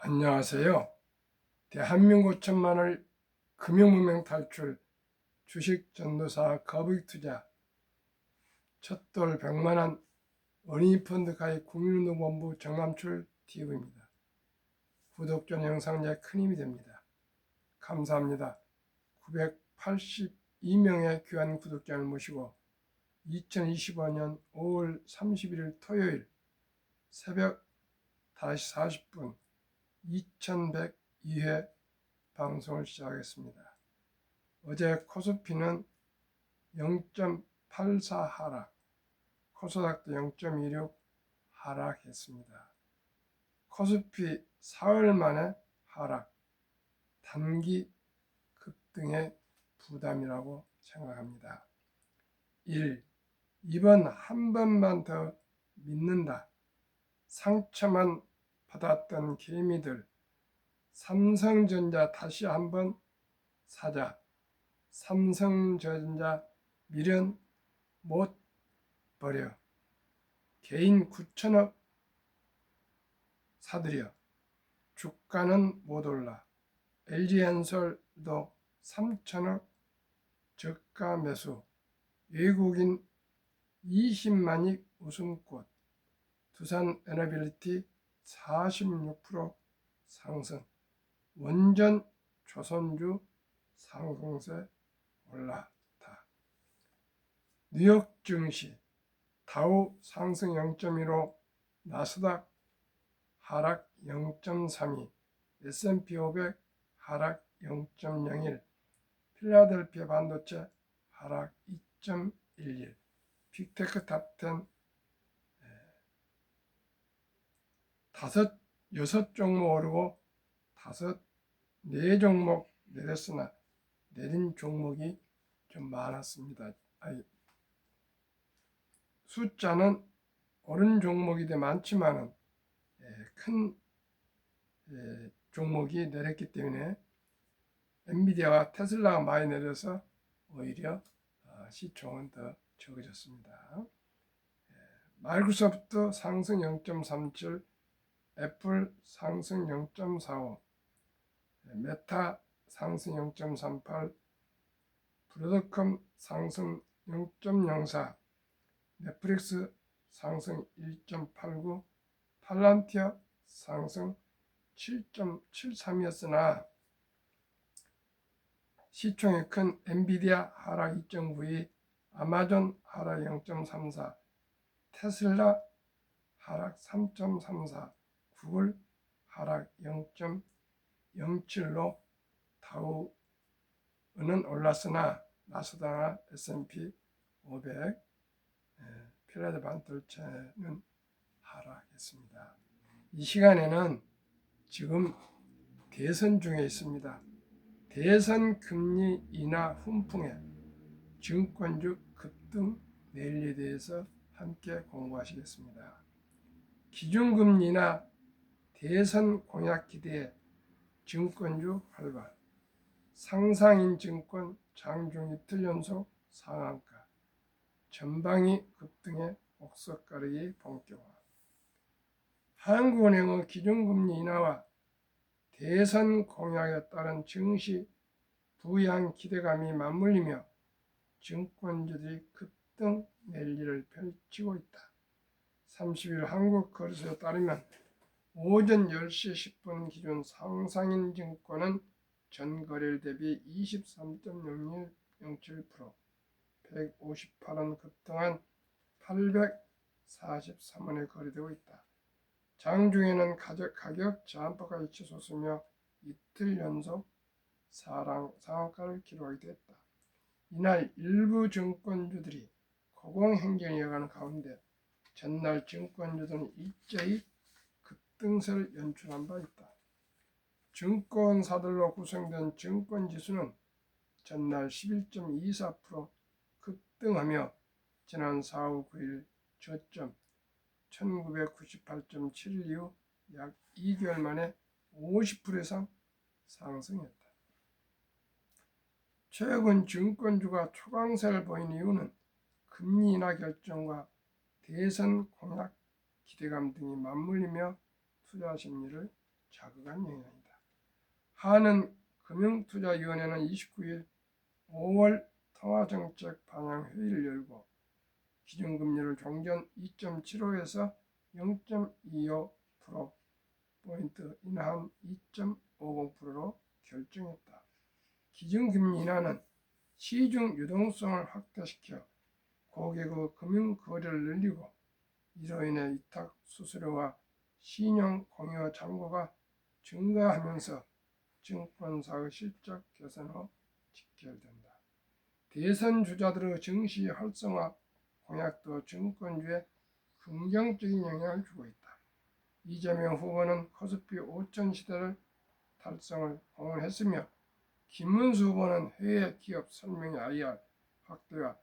안녕하세요. 대한민국 천만을 금융문명 탈출 주식 전도사 거북이투자 첫돌 100만원 어린이펀드 가입 국민운동본부 정남출 TV입니다. 구독 전 영상에 큰 힘이 됩니다. 감사합니다. 982명의 귀한 구독자를 모시고 2025년 5월 31일 토요일 새벽 5시 40분 2102회 방송을 시작하겠습니다. 어제 코스피는 0.84 하락, 코스닥도 0.26 하락했습니다. 코스피 4월 만에 하락, 단기 급등의 부담이라고 생각합니다. 1. 이번 한 번만 더 믿는다. 상처만 받았던 개미들, 삼성전자 다시 한번 사자. 삼성전자 미련 못 버려. 개인 9천억 사들여. 주가는 못 올라. LG엔솔도 3천억 저가 매수. 외국인 20만亿웃음꽃. 두산에너빌리티 46% 상승. 원전 조선주 상승세 올랐다. 뉴욕 증시 다우 상승 0.15, 나스닥 하락 0.32, S&P 500 하락 0.01, 필라델피아 반도체 하락 2.11, 빅테크 탑10 6 종목 오르고 4 종목 내렸으나 내린 종목이 좀 많았습니다. 숫자는 오른 종목이 더 많지만은 큰 종목이 내렸기 때문에 엔비디아와 테슬라가 많이 내려서 오히려 시총은 더 적어졌습니다. 마이크로소프트 상승 0.37, 애플 상승 0.45, 메타 상승 0.38, 브로드컴 상승 0.04, 넷플릭스 상승 1.89, 팔란티어 상승 7.73이었으나 시총이 큰 엔비디아 하락 2.92, 아마존 하락 0.34, 테슬라 하락 3.34, 구글 하락 0.07로 다우는 올랐으나 나스닥, S&P 500, 필라델피아 반도체는 하락했습니다. 이 시간에는 지금 대선 중에 있습니다. 대선 금리 인하 훈풍에 증권주 급등 내일에 대해서 함께 공부하시겠습니다. 기준금리 인하 대선 공약 기대에 증권주 활발, 상상인 증권 장중 이틀 연속 상한가, 전방위 급등의 목석 가르기 본격화, 한국은행의 기준금리 인하와 대선 공약에 따른 증시 부양 기대감이 맞물리며 증권주들이 급등 랠리를 펼치고 있다. 30일 한국거래소에 따르면 오전 10시 10분 기준 상상인 증권은 전 거래일 대비 23.07%, 158원 급등한 843원에 거래되고 있다. 장중에는 가격 저항바가 치솟으며 이틀 연속 상한가를 기록하게 됐다. 이날 일부 증권주들이 고공행진을 이어가는 가운데 전날 증권주들은 일제히 급등세를 연출한 바 있다. 증권사들로 구성된 증권지수는 전날 11.24% 급등하며 지난 4월 9일 저점 1998.7 이후 약 2개월 만에 50% 이상 상승했다. 최근 증권주가 초강세를 보인 이유는 금리 인하 결정과 대선 공약 기대감 등이 맞물리며 투자 심리를 자극한 영향이다. 한은 금융투자위원회는 29일 5월 통화정책 방향 회의를 열고 기준금리를 종전 2.75에서 0.25%포인트 인하한 2.50%로 결정했다. 기준금리 인하는 시중 유동성을 확대시켜 고객의 금융 거래를 늘리고 이로 인해 위탁 수수료와 신용 공여 잔고가 증가하면서 증권사의 실적 개선으로 직결된다. 대선 주자들의 증시 활성화 공약도 증권주에 긍정적인 영향을 주고 있다. 이재명 후보는 코스피 5천 시대를 달성을 공언했으며 김문수 후보는 해외 기업 설명회 IR 확대와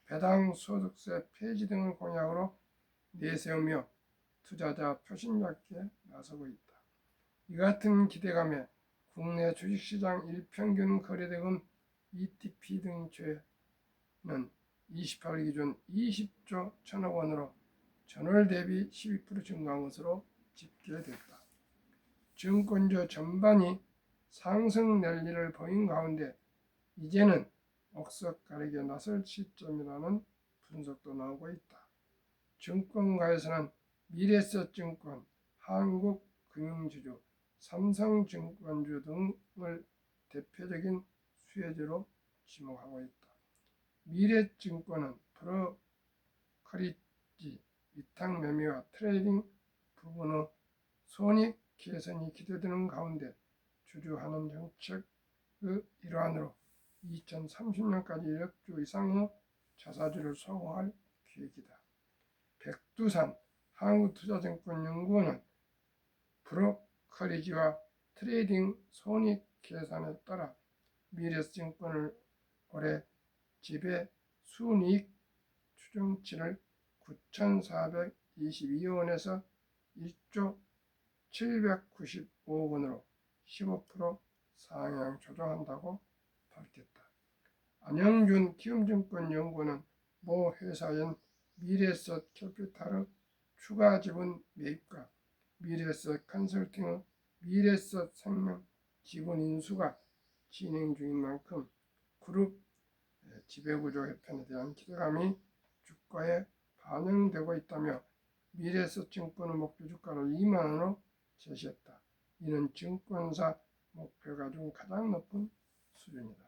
배당 소득세 폐지 등을 공약으로 내세우며 투자자 표심잡기에 나서고 있다. 이 같은 기대감에 국내 주식시장 일평균 거래대금 ETP 등 주는 28일 기준 20조 1천억 원으로 전월 대비 12% 증가한 것으로 집계됐다. 증권주 전반이 상승 랠리를 보인 가운데 이제는 억석 가리기에 나설 시점이라는 분석도 나오고 있다. 증권가에서는 미래에셋증권, 한국금융지주, 삼성증권주 등을 대표적인 수혜주로 지목하고 있다. 미래증권은 브로커리지, 위탁 매매와 트레이딩 부분의 손익 개선이 기대되는 가운데 주주환원 정책의 일환으로 2030년까지 1억 주 이상의 자사주를 소유할 계획이다. 백두산 한국투자증권연구원은 브로커리지와 트레이딩 손익 계산에 따라 미래에셋증권을 올해 지배 순이익 추정치를 9,422억 원에서 1조 795억 원으로 15% 상향 조정한다고 밝혔다. 안영준 키움증권연구원은 모 회사인 미래에셋 캐피탈의 추가 지분 매입과 미래에셋 컨설팅의 미래에셋 생명 지분 인수가 진행 중인 만큼 그룹 지배구조 개편에 대한 기대감이 주가에 반영되고 있다며 미래에셋증권의 목표 주가를 2만 원으로 제시했다. 이는 증권사 목표가 중 가장 높은 수준이다.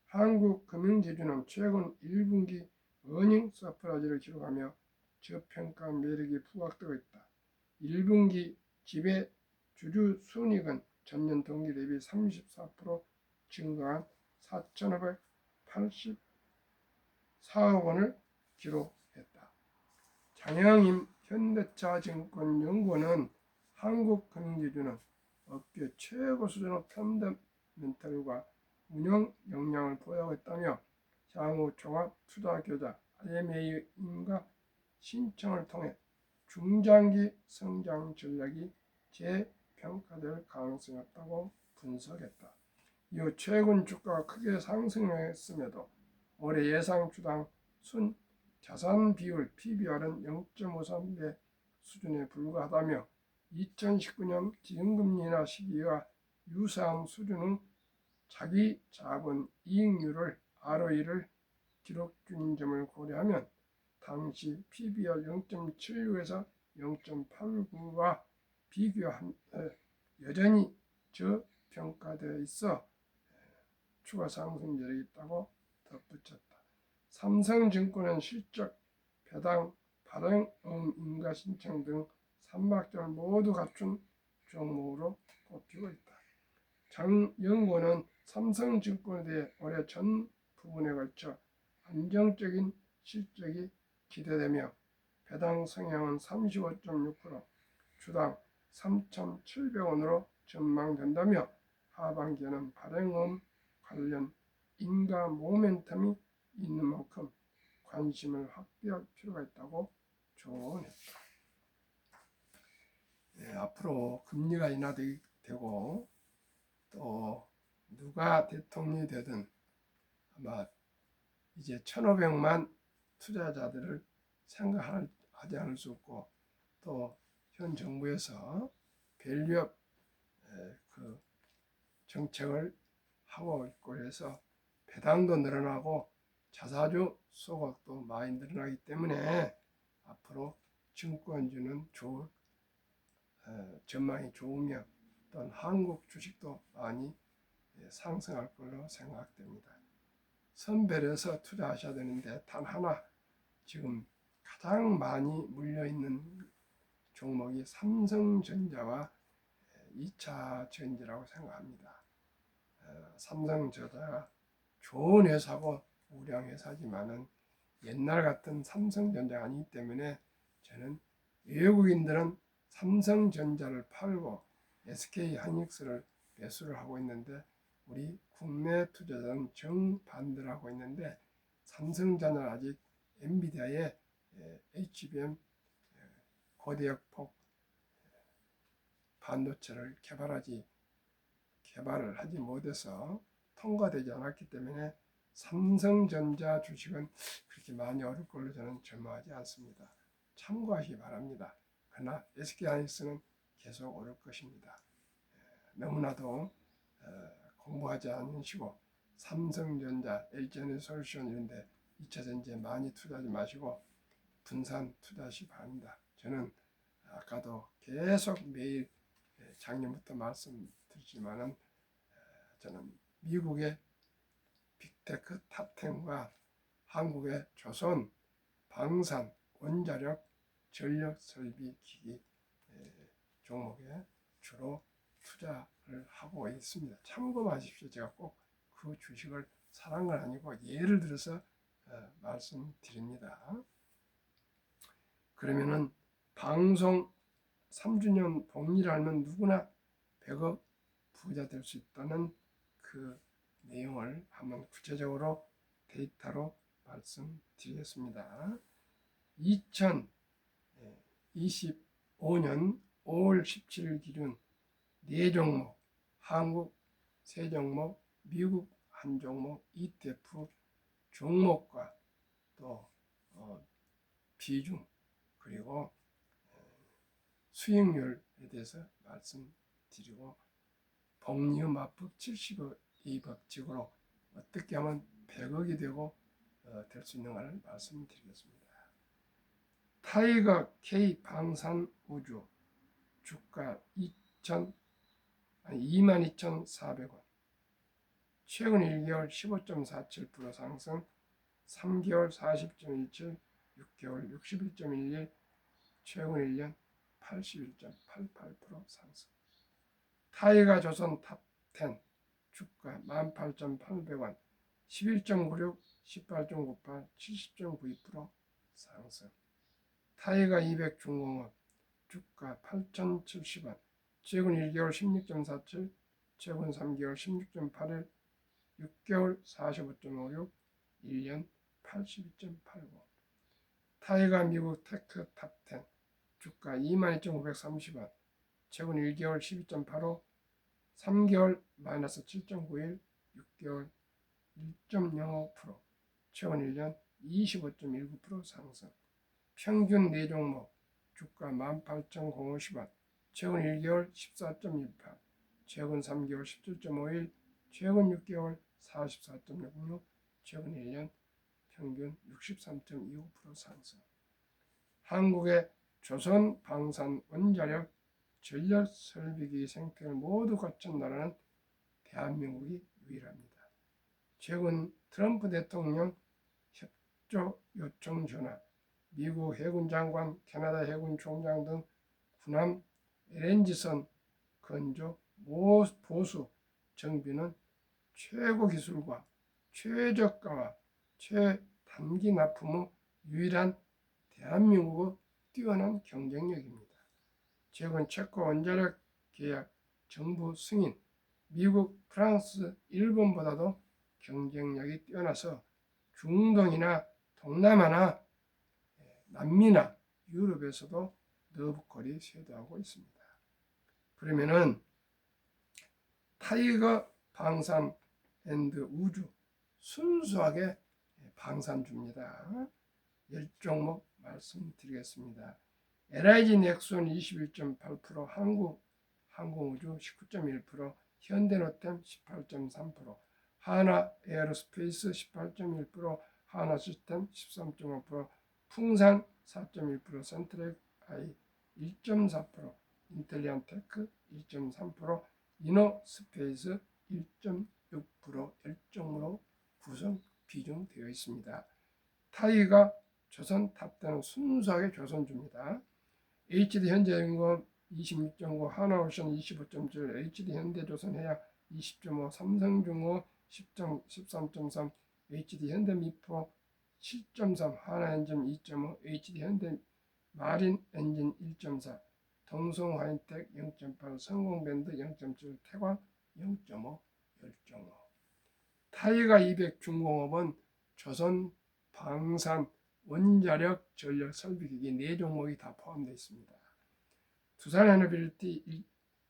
한국금융지주는 최근 1분기 어닝 서프라이즈를 기록하며 저평가 매력이 부각되고 있다. 1분기 지배 주주 순이익은 전년 동기 대비 34% 증가한 4,584억 원을 기록했다. 장영임 현대차증권연구원은 한국금융지주는 업계 최고 수준의 펀더멘털과 운영 역량을 보유하고 있다며 향후 종합투자계좌 IMA인가 신청을 통해 중장기 성장 전략이 재평가될 가능성이 있다고 분석했다. 이후 최근 주가가 크게 상승했음에도 올해 예상 주당 순 자산 비율 PBR은 0.53배 수준에 불과하다며 2019년 기준금리 인하 시기와 유사한 수준의 자기 자본 이익률을 ROE를 기록 중인 점을 고려하면 당시 PBR 0.76에서 0.89와 비교한 여전히 저평가되어 있어 추가 상승 여력이 있다고 덧붙였다. 삼성증권은 실적, 배당, 발행 인가 신청 등 3박자를 모두 갖춘 종목으로 꼽히고 있다. 장연구원은 삼성증권에 대해 올해 전 부분에 걸쳐 안정적인 실적이 기대되며 배당 성향은 35.6%, 주당 3,700원으로 전망된다며 하반기에는 발행음 관련 인가 모멘텀이 있는 만큼 관심을 확대할 필요가 있다고 조언했다. 앞으로 금리가 인하되고 또 누가 대통령이 되든 아마 이제 1,500만 투자자들을 생각하지 않을 수 없고 또 현 정부에서 밸류업 그 정책을 하고 있고 해서 배당도 늘어나고 자사주 소각도 많이 늘어나기 때문에 앞으로 증권주는 좋을 전망이 좋으며 또한 한국 주식도 많이 상승할 걸로 생각됩니다. 선별해서 투자하셔야 되는데 단 하나 지금 가장 많이 물려있는 종목이 삼성전자와 2차 전지라고 생각합니다. 삼성전자가 좋은 회사고 우량 회사지만은 옛날 같은 삼성전자가 아니기 때문에 저는 외국인들은 삼성전자를 팔고 SK하이닉스를 매수를 하고 있는데 우리 국내 투자자는 정반대를 하고 있는데 삼성전자는 아직 엔비디아의 HBM 고대역폭 반도체를 개발을 하지 못해서 통과되지 않았기 때문에 삼성전자 주식은 그렇게 많이 오를 걸로 저는 전망하지 않습니다. 참고하시기 바랍니다. 그러나 SK하이닉스는 계속 오를 것입니다. 너무나도 공부하지 않으시고 삼성전자, LG에너지솔루션 이런 데 2차 전지에 많이 투자하지 마시고 분산 투자하시기 바랍니다. 저는 아까도 계속 매일 작년부터 말씀드리지만은 저는 미국의 빅테크 탑10과 한국의 조선, 방산, 원자력, 전력 설비 기기 종목에 주로 투자를 하고 있습니다. 참고하십시오. 제가 꼭 그 주식을 사는 건 아니고 예를 들어서 말씀드립니다. 그러면은 방송 3주년 복리를 알면 누구나 100억 부자 될 수 있다는 그 내용을 한번 구체적으로 데이터로 말씀드리겠습니다. 2025년 5월 17일 기준 4종목, 한국 3종목, 미국 1종목, ETF 종목과 또 비중 그리고 수익률에 대해서 말씀드리고 복리후 맞법 72법칙으로 어떻게 하면 100억이 되고 될 수 있는가를 말씀드리겠습니다. 타이거 K 방산우주 주가 22,400원 최근 1개월 15.47% 상승 3개월 40.17 6개월 61.11 최근 1년 81.88% 상승 타이가 조선 탑10 주가 18,800원 11.96 18.98 70.92% 상승 타이가 200 중공업 주가 8,070원 최근 1개월 16.47 최근 3개월 16.81 6개월 45.56 1년 82.89 타이가 미국 테크 탑10 주가 22,930원 최근 1개월 12.85 3개월 마이너스 7.91 6개월 1.05% 최근 1년 25.19% 상승 평균 4종목 주가 18,050원 최근 1개월 14.18 최근 3개월 17.51 최근 6개월 44.66 최근 1년 평균 63.25% 상승 한국의 조선 방산 원자력 전력 설비기 생태를 모두 갖춘 나라는 대한민국이 유일합니다. 최근 트럼프 대통령 협조 요청 전화, 미국 해군 장관, 캐나다 해군 총장 등 군함 LNG선 건조 보수 정비는 최고 기술과 최저가와 최단기 납품 후 유일한 대한민국의 뛰어난 경쟁력입니다. 최근 체코 원자력 계약 정부 승인, 미국, 프랑스, 일본보다도 경쟁력이 뛰어나서 중동이나 동남아나 남미나 유럽에서도 너부거리 쇄도하고 있습니다. 그러면은 타이거 방산 앤드 우주 순수하게 방산주입니다. 10종목 말씀드리겠습니다. LIG 넥슨 21.8% 항공우주 19.1%, 현대노템 18.3%, 하나에어로스페이스 18.1%, 하나시스템 13.5%, 풍산 4.1%, 센트렉 아이 1.4%, 인텔리안테크 1.3%, 이노스페이스 1.6% 열정으로 구성 비중되어 있습니다. 타이가 조선 탑10은 순수하게 조선주입니다. HD 현대중공업 26.9, 하나오션 25.7, HD 현대조선해양 20.5, 삼성중공업 13.3, HD 현대미포 7.3, 하나엔진 2.5, HD 현대마린엔진 1.4, 동성화인텍 0.8, 성공밴드 0.7, 태광 0.5, 열정호. 타이가 200 중공업은 조선, 방산, 원자력, 전력, 설비기기 4종목이 다 포함되어 있습니다. 두산에너빌리티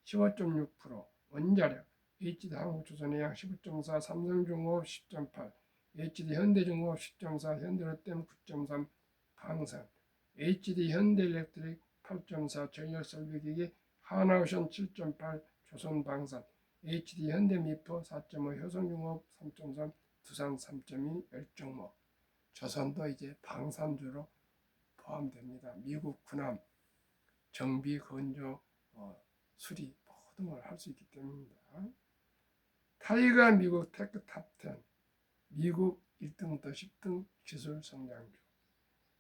15.6%, 원자력, HD 한국조선해양 15.4, 삼성중공업 10.8, HD 현대중공업 10.4, 현대로템 9.3, 방산, HD 현대일렉트릭 8.4, 전력설비기기, 하나오션 7.8, 조선방산, HD 현대미포 4.5, 효성중공업 3.3, 두산 3.2, 열정모. 조선도 이제 방산주로 포함됩니다. 미국 군함, 정비, 건조, 수리 모든 걸 할 수 있기 때문입니다. 타이가 미국 테크 탑10, 미국 1등부터 10등 기술 성장주.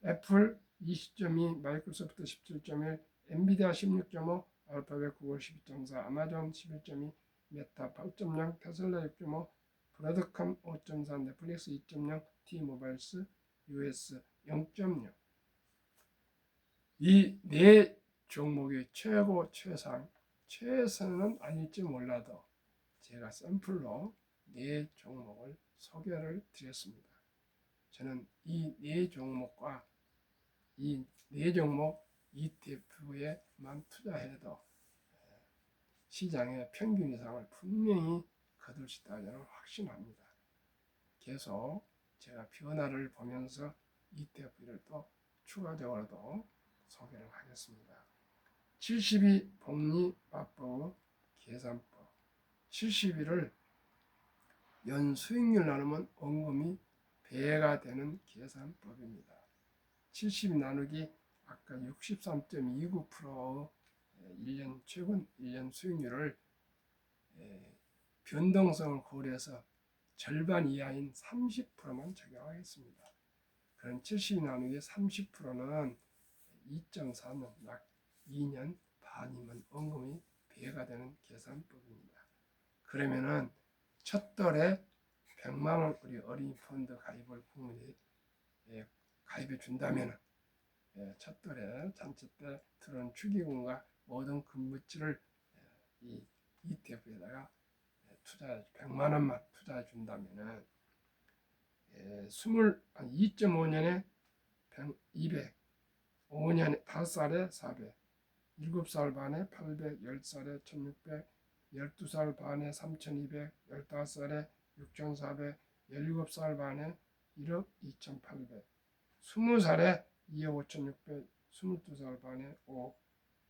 애플 20.2, 마이크로소프트 17.1, 엔비디아 16.5, 알파벳 구글 12.4, 아마존 11.2, 메타 8.0, 테슬라 6.5, 브로드컴 5.4, 넷플릭스 2.0, T모바일스 US 0.0. 이 네 종목의 최고 최상, 최선은 아닐지 몰라도 제가 샘플로 네 종목을 소개를 드렸습니다. 저는 이 네 종목과 이 네 종목 ETF에만 투자해도 시장의 평균 이상을 분명히 거둘 수 있다고 저는 확신합니다. 계속 제가 변화를 보면서 ETF를 또 추가적으로도 소개를 하겠습니다. 72 복리화법 계산법. 71을 연 수익률 나누면 원금이 배가 되는 계산법입니다. 70 나누기 아까 63.29% 1년 최근 1년 수익률을 변동성을 고려해서 절반 이하인 30%만 적용하겠습니다. 그럼 70 나누기 30%는 2.4년, 약 2년 반이면 원금이 배가 되는 계산법입니다. 그러면은 첫 달에 100만 원 우리 어린이 펀드 가입을 국민이 가입해 준다면 첫 달에 잔치 때 들어온 축의금과 모든 근무치를 이 ETF에다가 투자 100만 원만 투자해 준다면은 2.5년에 200, 5년에 5살에 400, 7살 반에 800, 10살에 1600, 12살 반에 3200, 15살에 6400, 17살 반에 1억 2800, 20살에 2억 5600, 22살 반에 5억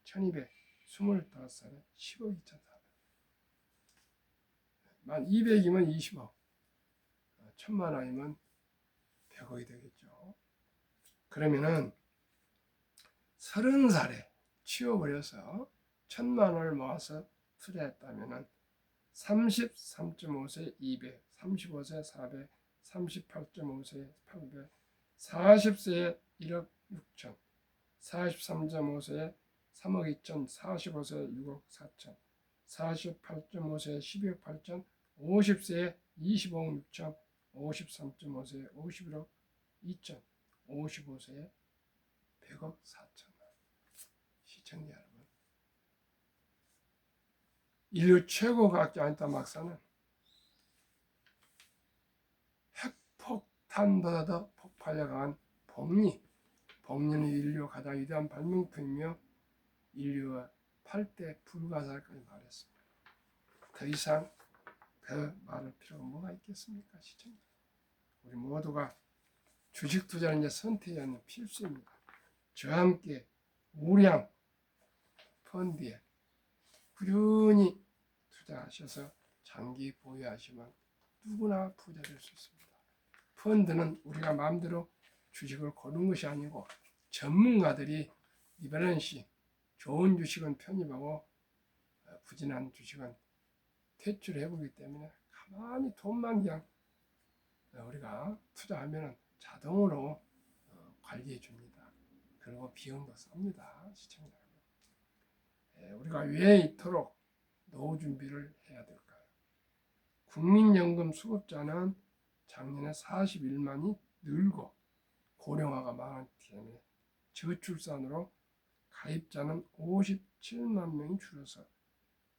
1200, 25살에 10억 2400. 만 200이면 20억, 1000만 원이면 100억이 되겠죠. 그러면은 30살에 치워버려서 1000만 원을 모아서 투자했다면은 33.5세 200, 35세 400, 38.5세 800, 40세에 1억 6천, 43.5세에 3억 2천, 45세에 6억 4천, 48.5세에 12억 8천, 50세에 25억 6천, 53.5세에 51억 2천, 55세에 100억 4천. 시청자 여러분, 인류 최고 과학자 아인슈타인 박사는 핵폭탄보다도 폭발력 강한 복리는 인류 가장 위대한 발명품이며 인류의 8대 불가사의까지 말했습니다. 더 이상 그 말할 필요가 뭐가 있겠습니까? 시청자, 우리 모두가 주식 투자는 이제 선택이 아닌 필수입니다. 저와 함께 우량 펀드에 꾸준히 투자하셔서 장기 보유하시면 누구나 부자 될 수 있습니다. 펀드는 우리가 마음대로 주식을 고르는 것이 아니고 전문가들이 리밸런스, 좋은 주식은 편입하고 부진한 주식은 퇴출해 보기 때문에 가만히 돈만 그냥 우리가 투자하면 자동으로 관리해 줍니다. 그리고 비용도 쌉니다. 시청자 여러분. 우리가 왜 이토록 노후 준비를 해야 될까요? 국민연금 수급자는 작년에 41만이 늘고 고령화가 많기 때문에 저출산으로 가입자는 57만 명이 줄어서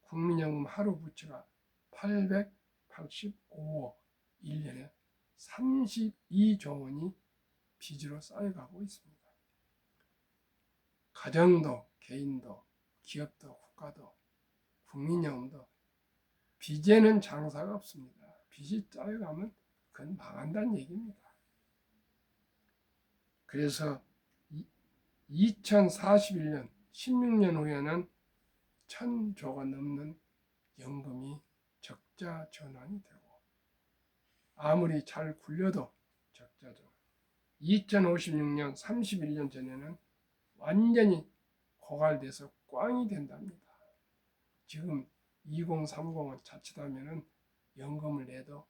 국민연금 하루 부채가 885억, 1년에 32조 원이 빚으로 쌓여가고 있습니다. 가정도, 개인도, 기업도, 국가도, 국민연금도 빚에는 장사가 없습니다. 빚이 쌓여가면 그건 망한다는 얘기입니다. 그래서 2041년, 16년 후에는 1000조가 넘는 연금이 적자 전환이 되고 아무리 잘 굴려도 적자 전환. 2056년, 31년 전에는 완전히 고갈돼서 꽝이 된답니다. 지금 2030은 자칫하면 연금을 내도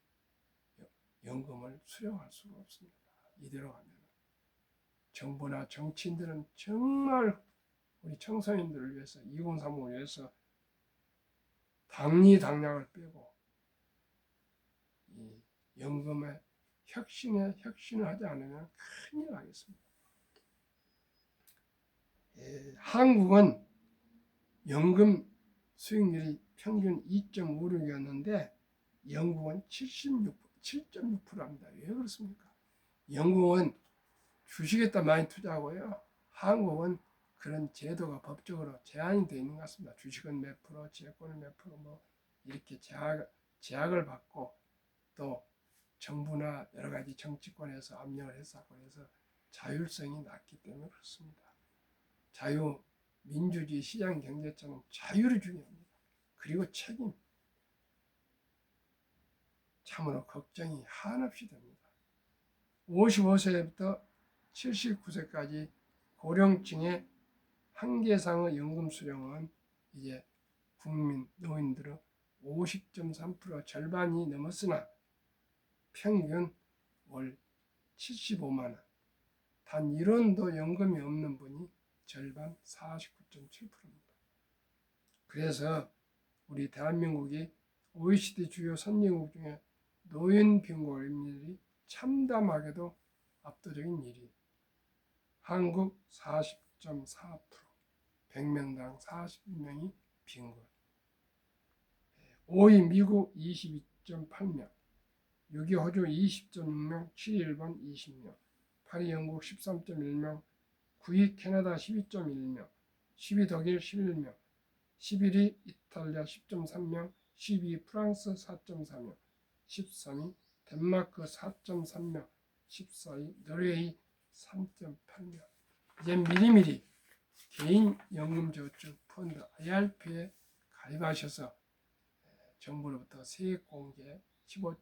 연금을 수령할 수가 없습니다. 이대로 가면 정부나 정치인들은 정말 우리 청소년들을 위해서 2030을 위해서 당리당략을 빼고 이 연금의 혁신을 하지 않으면 큰일 나겠습니다. 한국은 연금 수익률이 평균 2.56이었는데 영국은 7.6%입니다. 왜 그렇습니까? 영국은 주식에다 많이 투자하고요. 한국은 그런 제도가 법적으로 제한이 되어 있는 것 같습니다. 주식은 몇 프로, 채권은 몇 프로 뭐 이렇게 제약을 받고 또 정부나 여러 가지 정치권에서 압력을 했었고 그래서 자율성이 낮기 때문에 그렇습니다. 민주주의 시장 경제처럼 자유를 중요합니다. 그리고 책임. 참으로 걱정이 한없이 됩니다. 55세부터 79세까지 고령층의 한계상의 연금 수령은 이제 국민 노인들의 50.3% 절반이 넘었으나 평균 월 75만 원. 단 1원도 연금이 없는 분이 절반 49.7%입니다. 그래서 우리 대한민국이 OECD 주요 선진국 중에 노인 빈곤율이 참담하게도 압도적인 1위. 한국 40.4%, 100명당 40명이 빈곤. 5위 미국 22.8명, 6위 호주 20.6명, 7위 일본 20명, 8위 영국 13.1명, 9위 캐나다 12.1명, 10위 독일 11명, 11위 이탈리아 10.3명, 12위 프랑스 4.4명, 13위 덴마크 4.3명, 14위 노르웨이 3.8명. 이제 미리미리 개인연금저축 펀드 IRP에 가입하셔서 정부로부터 세액 공제 15%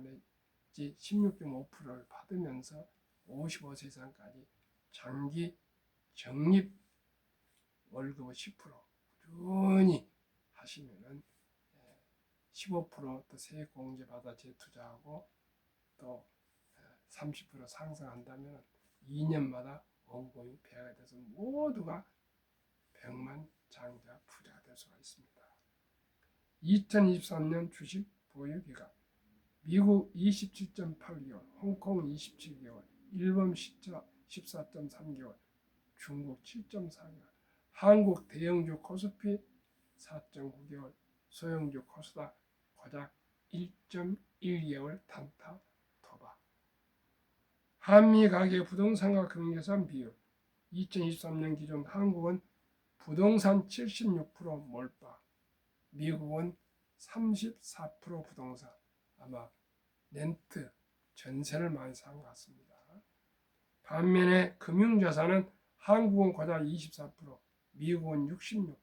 내지 16.5%를 받으면서 55세 이상까지 장기 적립 월급의 10% 꾸준히 하시면은 15% 또 세액 공제 받아 재투자하고 또 30% 상승한다면 2년마다 원고이 배가 돼서 모두가 백만장자 부자가 될 수가 있습니다. 2023년 주식 보유 기간 미국 27.8개월, 홍콩 27개월, 일본 14.3개월, 중국 7.4개월, 한국 대형주 코스피 4.9개월, 소형주 코스닥 고작 1.1개월 단타 도박. 한미 가계 부동산과 금융자산 비율 2023년 기준 한국은 부동산 76% 몰빵, 미국은 34% 부동산, 아마 렌트, 전세를 많이 산 것 같습니다. 반면에 금융자산은 한국은 고작 24%, 미국은 66%.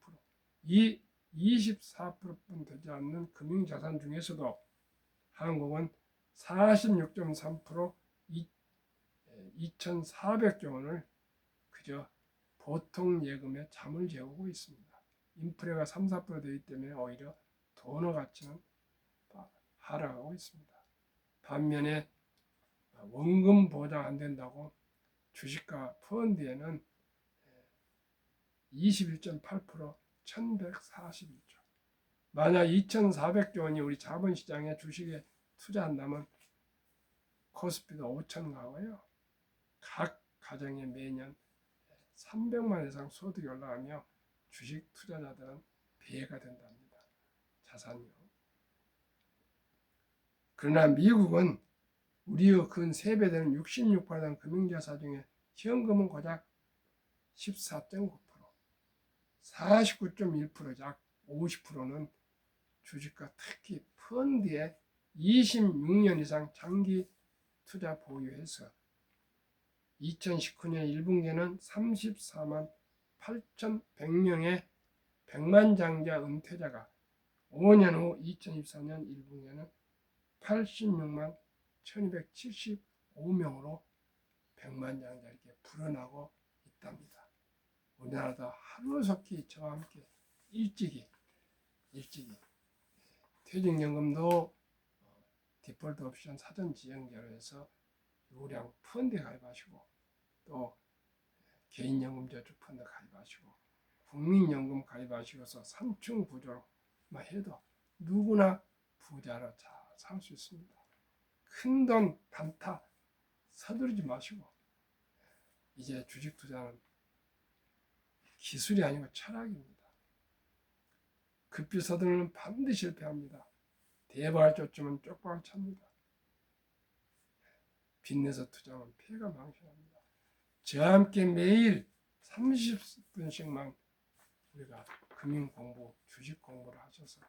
이 24%뿐 되지 않는 금융자산 중에서도 한국은 46.3% 2,400조 원을 그저 보통 예금에 잠을 재우고 있습니다. 인플레가 3, 4% 되기 때문에 오히려 돈의 가치는 하락하고 있습니다. 반면에 원금 보장 안 된다고 주식과 펀드에는 21.8% 1141조. 만약 2,400조 원이 우리 자본시장에 주식에 투자한다면 코스피도 5천 가고요. 각 가정에 매년 300만 이상 소득이 올라가며 주식 투자자들은 배가 된답니다. 자산이요. 그러나 미국은 우리의 근 3배 되는 66% 금융자산 중에 현금은 고작 14.9%, 49.1%, 약 50%는 주식과 특히 펀드에 26년 이상 장기 투자 보유해서 2019년 1분기에는 34만 8,100명의 백만장자 은퇴자가 5년 후 2024년 1분기에는 86만 1275명으로 백만장자 이렇게 불어나고 있답니다. 우리나라도 하루속히 저와 함께 일찍이 퇴직연금도 디폴트 옵션 사전 지정제로 해서 유량 펀드에 가입하시고 또 개인연금 저축 펀드 가입하시고 국민연금 가입하시고서 삼층 구조로만 해도 누구나 부자로 잘 살 수 있습니다. 큰돈 단타 서두르지 마시고 이제 주식 투자는 기술이 아니고 철학입니다. 급히 서두르면 반드시 실패합니다. 대박을 쫓으면 쪽박을 찹니다. 빚내서 투자하면 폐가 망신합니다. 저와 함께 매일 30분씩만 우리가 금융 공부, 주식 공부를 하셔서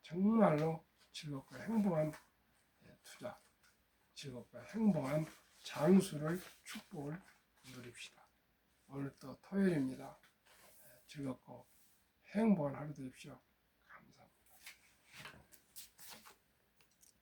정말로 즐겁고 행복한 투자, 즐겁고 행복한 장수를 축복을 누립시다. 오늘 또 토요일입니다. 즐겁고 행복한 하루 되십시오.